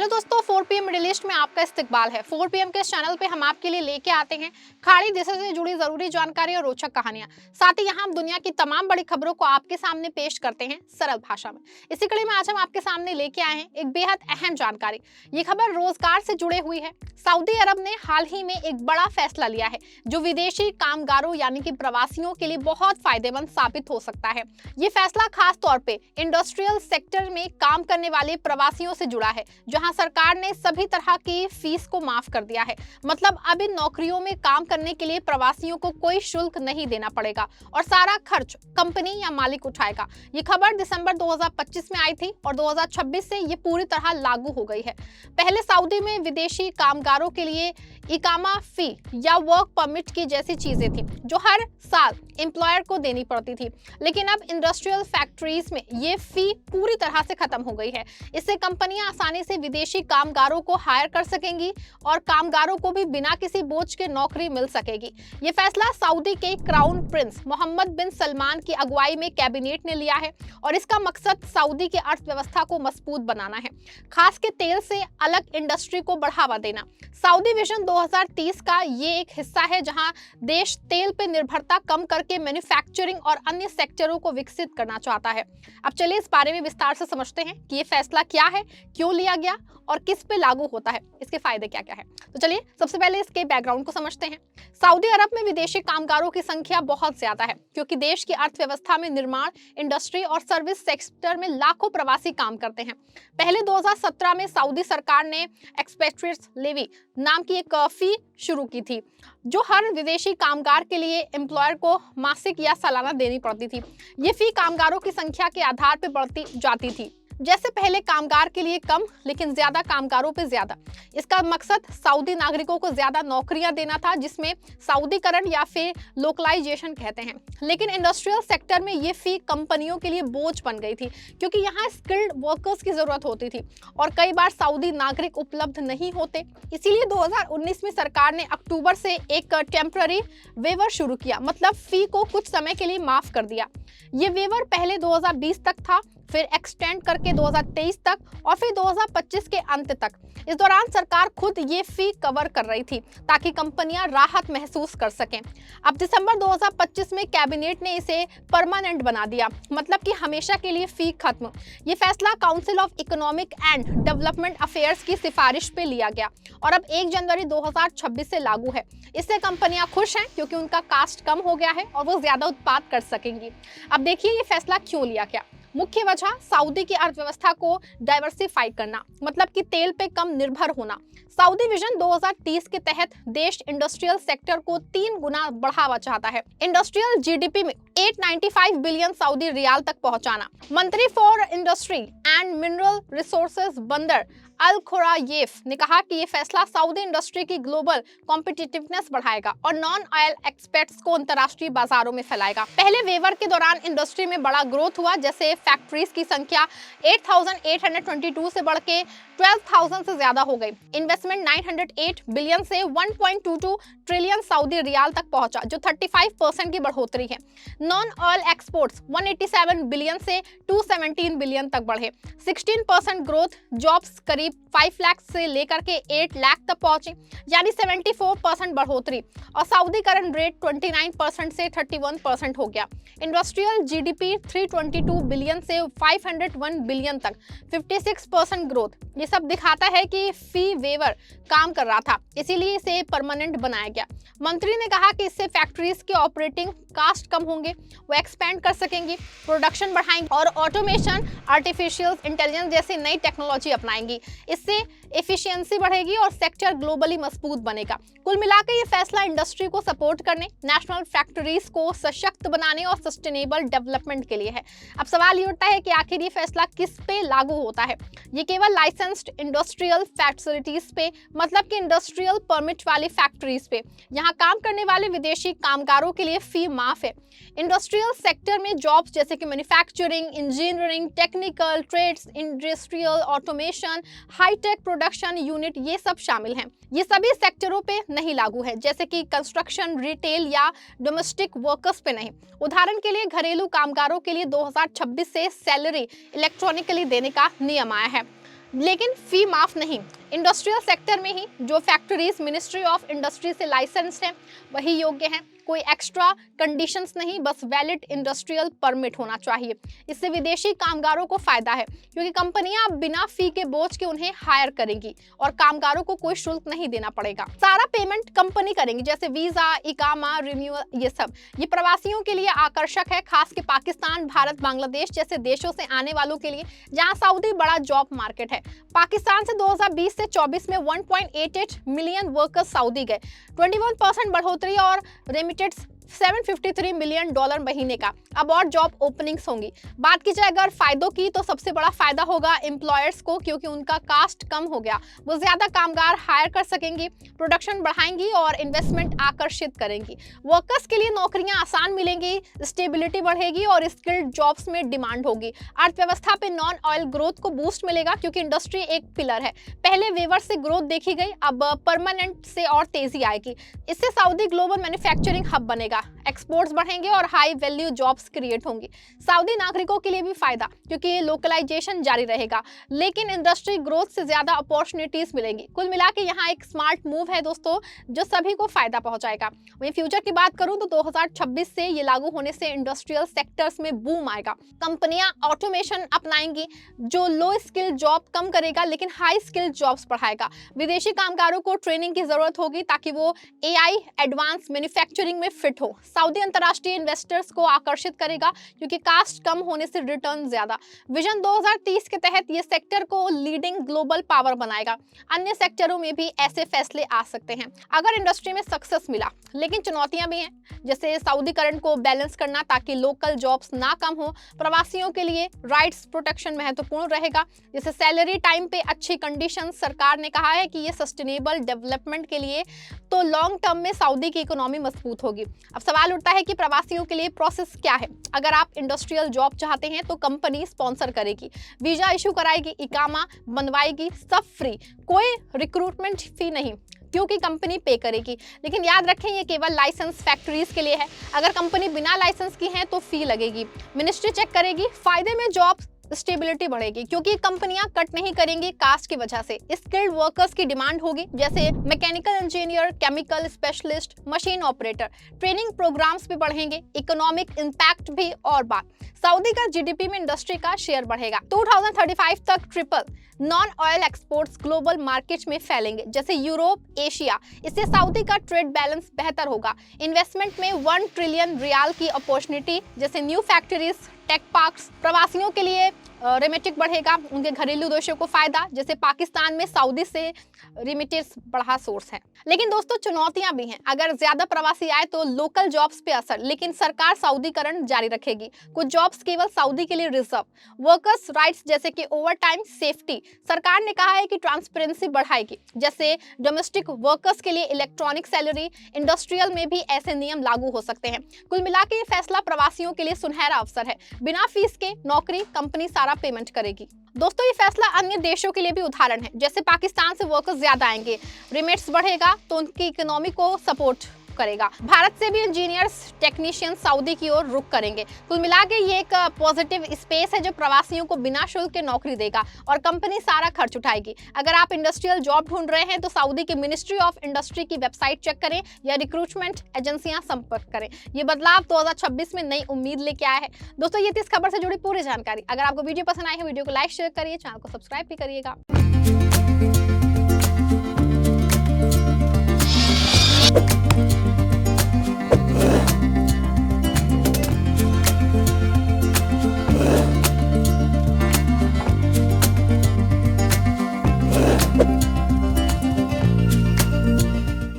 Hello दोस्तों, 4 PM middle east में आपका इस्तकबाल है। 4 PM के इस चैनल पे हम आपके लिए लेके आते हैं खाड़ी देशों से जुड़ी जरूरी जानकारी और रोचक कहानियां। साथ ही यहाँ हम दुनिया की तमाम बड़ी खबरों को आपके सामने पेश करते हैं सरल भाषा में। इसी कड़ी में आज हम आपके सामने लेके आए हैं एक बेहद अहम जानकारी। ये खबर रोजगार से जुड़े हुई है। सऊदी अरब ने हाल ही में एक बड़ा फैसला लिया है जो विदेशी कामगारों यानी कि प्रवासियों के लिए बहुत फायदेमंद साबित हो सकता है। ये फैसला खास तौर पे इंडस्ट्रियल सेक्टर में काम करने वाले प्रवासियों से जुड़ा है, जहां सरकार ने सभी तरह की फीस को माफ कर दिया है। मतलब अब इन नौकरियों में काम करने के लिए प्रवासियों को कोई शुल्क नहीं देना पड़ेगा और सारा खर्च कंपनी या मालिक उठाएगा। ये खबर दिसंबर 2025 में आई थी और 2026 से ये पूरी तरह लागू हो गई है। पहले सऊदी में विदेशी कामगारों के लिए इकामा फी या वर्क परमिट की जैसी चीजें थी जो हर साल एम्प्लॉयर को देनी पड़ती थी, लेकिन अब इंडस्ट्रियल फैक्ट्रीज में ये फी पूरी तरह से खत्म हो गई है। इससे कंपनियां आसानी से विदेशी कामगारों को हायर कर सकेंगी और कामगारों को भी बिना किसी बोझ के नौकरी मिल सकेगी। ये फैसला सऊदी के क्राउन प्रिंस मोहम्मद बिन सलमान की अगुवाई में कैबिनेट ने लिया है और इसका मकसद सऊदी की अर्थव्यवस्था को मजबूत बनाना है, खास के तेल से अलग इंडस्ट्री को बढ़ावा देना। सऊदी विजन 2030 का ये एक हिस्सा है जहां देश तेल पे निर्भरता कम करके मैन्युफैक्चरिंग और अन्य सेक्टरों को विकसित करना चाहता है। अब चलिए इस बारे में विस्तार से समझते हैं कि ये फैसला क्या है, क्यों लिया गया और किस पे लागू होता है, इसके फायदे क्या क्या है। तो चलिए सबसे पहले इसके बैकग्राउंड को समझते हैं। सऊदी अरब में विदेशी कामगारों की संख्या बहुत ज्यादा है क्योंकि देश की अर्थव्यवस्था में निर्माण, इंडस्ट्री और सर्विस सेक्टर में लाखों प्रवासी काम करते हैं। पहले 2017 में सऊदी सरकार ने एक्सपेट्रिएट्स लेवी नाम की एक फी शुरू की थी जो हर विदेशी कामगार के लिए एम्प्लॉयर को मासिक या सालाना देनी पड़ती थी। ये फी कामगारों की संख्या के आधार पर बढ़ती जाती थी, जैसे पहले कामगार के लिए कम लेकिन ज्यादा कामगारों पे ज्यादा। इसका मकसद सऊदी नागरिकों को ज्यादा नौकरियां देना था, जिसमें सऊदीकरण या फिर लोकलाइजेशन कहते हैं। लेकिन इंडस्ट्रियल सेक्टर में ये फी कंपनियों के लिए बोझ बन गई थी क्योंकि यहाँ स्किल्ड वर्कर्स की जरूरत होती थी और कई बार सऊदी नागरिक उपलब्ध नहीं होते। इसीलिए 2019 में सरकार ने अक्टूबर से एक टेम्पररी वेवर शुरू किया, मतलब फी को कुछ समय के लिए माफ कर दिया। ये वेवर पहले 2020 तक था, फिर एक्सटेंड करके 2023 तक और फिर 2025 के अंत तक। इस दौरान सरकार खुद ये फी कवर कर रही थी ताकि कंपनियां राहत महसूस कर सकें। अब दिसंबर 2025 में कैबिनेट ने इसे परमानेंट बना दिया, मतलब कि हमेशा के लिए फी खत्म। ये फैसला council of economic and development affairs की सिफारिश पे लिया गया और अब 1 जनवरी 2026 से लागू है। इससे कंपनियां खुश हैं क्योंकि उनका कास्ट कम हो गया है और वो ज्यादा उत्पाद कर सकेंगी। अब देखिए ये फैसला क्यों लिया गया। मुख्य वजह सऊदी की अर्थव्यवस्था को डाइवर्सिफाई करना, मतलब कि तेल पे कम निर्भर होना। सऊदी विजन 2030 के तहत देश इंडस्ट्रियल सेक्टर को 3 गुना बढ़ावा चाहता है। इंडस्ट्रियल जीडीपी में 895 बिलियन सऊदी रियाल तक पहुंचाना। मंत्री for industry and mineral resources बंदर अल खुरायेफ ने कहा कि ये फैसला सऊदी इंडस्ट्री की ग्लोबल कॉम्पिटिटिवनेस बढ़ाएगा और नॉन ऑयल एक्सपेक्ट्स को अंतर्राष्ट्रीय बाजारों में फैलाएगा। पहले वेवर के दौरान इंडस्ट्री में बड़ा ग्रोथ हुआ, जैसे फैक्ट्रीज की संख्या 8,822 से बढ़ के 12,000 से ज्यादा हो गई। इन्वेस्टमेंट 908 बिलियन से 1.22 ट्रिलियन सऊदी रियाल तक पहुंचा, जो 35% की बढ़ोतरी है। नॉन ऑयल एक्सपोर्ट्स 187 बिलियन से 217 बिलियन तक बढ़े। 16% ग्रोथ। जॉब्स करीब 5 लाख से लेकर के 8 लाख तक पहुंची, यानी 74% बढ़ोतरी। और सऊदीकरण रेट 29% से 31% हो गया। इंडस्ट्रियल जीडीपी 322 बिलियन से 501 बिलियन तक, 56% ग्रोथ। ये सब दिखाता है कि फी वेवर काम कर रहा था, इसीलिए इसे परमानेंट बनाया गया। मंत्री ने कहा कि इससे फैक्ट्रीज के ऑपरेटिंग कास्ट कम होंगे, वो एक्सपेंड कर सकेंगी, प्रोडक्शन बढ़ाएंगे और ऑटोमेशन, आर्टिफिशियल इंटेलिजेंस जैसी नई टेक्नोलॉजी अपनाएंगी। इससे एफिशिएंसी बढ़ेगी और सेक्टर ग्लोबली मजबूत बनेगा। कुल मिलाकर ये फैसला इंडस्ट्री को सपोर्ट करने, नेशनल फैक्ट्रीज को सशक्त बनाने और सस्टेनेबल डेवलपमेंट के लिए है। अब सवाल ये उठता है कि आखिर ये फैसला किस पे लागू होता है। ये केवल लाइसेंस्ड इंडस्ट्रियल फैसिलिटीज पे, मतलब कि इंडस्ट्रियल परमिट वाली फैक्ट्रीज पे। यहाँ काम करने वाले विदेशी कामगारों के लिए फी माफ है। इंडस्ट्रियल सेक्टर में जॉब्स जैसे कि manufacturing, engineering, technical, trades, industrial automation, hi tech production unit, ये सब शामिल हैं। ये सभी सेक्टरों पे नहीं लागू है, जैसे कि कंस्ट्रक्शन, रिटेल या डोमेस्टिक वर्कर्स पे नहीं। उदाहरण के लिए घरेलू कामगारों के लिए 2026 से सैलरी इलेक्ट्रॉनिकली देने का नियम आया है। लेकिन फी माफ नहीं। इंडस्ट्रियल सेक्टर में ही जो फैक्ट्रीज मिनिस्ट्री ऑफ इंडस्ट्री से लाइसेंस्ड हैं वही योग्य हैं। कोई एक्स्ट्रा कंडीशंस नहीं, बस वैलिड इंडस्ट्रियल परमिट होना चाहिए। इससे विदेशी कामगारों को फायदा है क्योंकि कंपनियां बिना फी के बोझ के उन्हें हायर करेंगी और कामगारों को कोई शुल्क नहीं देना पड़ेगा। सारा पेमेंट कंपनी करेंगी, जैसे वीजा, इकामा, रिन्यूअल, ये सब। ये प्रवासियों के लिए आकर्षक है, खास के पाकिस्तान, भारत, बांग्लादेश जैसे देशों से आने वालों के लिए, जहां सऊदी बड़ा जॉब मार्केट है। पाकिस्तान से 2020 से 24 में 1.88 मिलियन वर्कर्स सऊदी गए। 21% बढ़ोतरी और रेमिटेंस $753 मिलियन महीने का। अब और जॉब ओपनिंग्स होंगी। बात की जाए अगर फायदों की, तो सबसे बड़ा फायदा होगा एम्प्लॉयर्स को, क्योंकि उनका कास्ट कम हो गया। वो ज्यादा कामगार हायर कर सकेंगी, प्रोडक्शन बढ़ाएंगी और इन्वेस्टमेंट आकर्षित करेंगी। वर्कर्स के लिए नौकरियां आसान मिलेंगी, स्टेबिलिटी बढ़ेगी और स्किल्ड जॉब्स में डिमांड होगी। अर्थव्यवस्था पे नॉन ऑयल ग्रोथ को बूस्ट मिलेगा क्योंकि इंडस्ट्री एक पिलर है। पहले वेवर से ग्रोथ देखी गई, अब परमानेंट से और तेजी आएगी। इससे सऊदी ग्लोबल मैन्युफैक्चरिंग हब बनेगा, एक्सपोर्ट्स बढ़ेंगे और हाई वैल्यू जॉब्स क्रिएट होंगी। सऊदी नागरिकों के लिए भी फायदा क्योंकि लोकलाइजेशन जारी रहेगा, लेकिन इंडस्ट्री ग्रोथ से ज्यादा अपॉर्चुनिटीज मिलेंगी। कुल मिला के यहाँ एक स्मार्ट मूव है दोस्तों, जो सभी को फायदा पहुंचाएगा। वहीं फ्यूचर की बात करूं तो 2026 से ये लागू होने से इंडस्ट्रियल सेक्टर्स में बूम आएगा। कंपनियां ऑटोमेशन अपनाएंगी जो लो स्किल जॉब कम करेगा लेकिन हाई स्किल जॉब्स बढ़ाएगा। विदेशी कामगारों को ट्रेनिंग की जरूरत होगी ताकि वो AI एडवांस मैन्युफैक्चरिंग में फिट हो। सऊदी अंतर्राष्ट्रीय इन्वेस्टर्स को आकर्षित करेगा क्योंकि कास्ट कम होने से रिटर्न ज्यादा। विजन 2030 के तहत ये सेक्टर को लीडिंग ग्लोबल पावर बनाएगा। अन्य सेक्टरों में भी ऐसे फैसले आ सकते हैं अगर इंडस्ट्री में सक्सेस मिला, लेकिन चुनौतियां भी हैं, जैसे सऊदीकरण को बैलेंस करना ताकि लोकल जॉब्स ना कम हो। प्रवासियों के लिए राइट्स प्रोटेक्शन महत्वपूर्ण रहेगा, जैसे सैलरी टाइम पे अच्छी कंडीशन। सरकार ने कहा है कि ये सस्टेनेबल डेवलपमेंट के लिए, तो लॉन्ग टर्म में सऊदी की इकोनॉमी मजबूत होगी। अब सवाल उठता है कि प्रवासियों के लिए प्रोसेस क्या है। अगर आप इंडस्ट्रियल जॉब चाहते हैं तो कंपनी स्पॉन्सर करेगी, वीजा इशू कराएगी, इकामा बनवाएगी, सब फ्री, कोई रिक्रूटमेंट फी नहीं क्योंकि कंपनी पे करेगी। लेकिन याद रखें ये केवल लाइसेंस फैक्ट्रीज के लिए है। अगर कंपनी बिना लाइसेंस की है तो फी लगेगी, मिनिस्ट्री चेक करेगी। फायदे में जॉब स्टेबिलिटी बढ़ेगी क्योंकि कंपनियां कट नहीं करेंगी कास्ट की वजह से। स्किल्ड वर्कर्स की डिमांड होगी, जैसे mechanical engineer, chemical specialist, machine operator. Training programmes भी बढ़ेंगे, इकोनॉमिक इंपैक्ट भी। और बात, सऊदी का GDP में इंडस्ट्री का शेयर बढ़ेगा। 2035 तक triple non oil exports global market में फैलेंगे, जैसे यूरोप, एशिया। इससे सऊदी का ट्रेड बैलेंस बेहतर होगा। इन्वेस्टमेंट में 1 ट्रिलियन रियाल की अपॉर्चुनिटी, जैसे न्यू फैक्ट्रीज, टेक पार्क्स। प्रवासियों के लिए रेमिटेंस बढ़ेगा, उनके घरेलू देशों को फायदा, जैसे पाकिस्तान में सऊदी से रेमिटेंस बड़ा सोर्स है। लेकिन दोस्तों चुनौतियां भी हैं। अगर ज्यादा प्रवासी आए तो लोकल जॉब्स पे असर, लेकिन सरकार सऊदीकरण जारी रखेगी। कुछ जॉब्स केवल सऊदी के लिए रिजर्व। वर्कर्स राइट्स जैसे कि ओवर टाइम, सेफ्टी। सरकार ने कहा है कि ट्रांसपेरेंसी बढ़ाएगी, जैसे डोमेस्टिक वर्कर्स के लिए इलेक्ट्रॉनिक सैलरी। इंडस्ट्रियल में भी ऐसे नियम लागू हो सकते हैं। कुल मिला के ये फैसला प्रवासियों के लिए सुनहरा अवसर है। बिना फीस के नौकरी, कंपनी सारा पेमेंट करेगी। दोस्तों ये फैसला अन्य देशों के लिए भी उदाहरण है, जैसे पाकिस्तान से वर्कर्स ज्यादा आएंगे, रेमिटेंस बढ़ेगा तो उनकी इकोनॉमी को सपोर्ट करेगा। भारत से भी इंजीनियर्स, टेक्नीशियन सऊदी की ओर रुख करेंगे। कुल मिला के ये एक पॉजिटिव स्पेस है जो प्रवासियों को बिना शुल्क के नौकरी देगा और कंपनी सारा खर्च उठाएगी। अगर आप इंडस्ट्रियल जॉब ढूंढ रहे हैं तो सऊदी की मिनिस्ट्री ऑफ इंडस्ट्री की वेबसाइट चेक करें या रिक्रूटमेंट एजेंसियां संपर्क करें। ये बदलाव 2026 में नई उम्मीद लेके आया है। दोस्तों ये थी इस खबर से जुड़ी पूरी जानकारी। अगर आपको वीडियो पसंद आई है, वीडियो को लाइक शेयर करिए, चैनल को सब्सक्राइब भी करिएगा।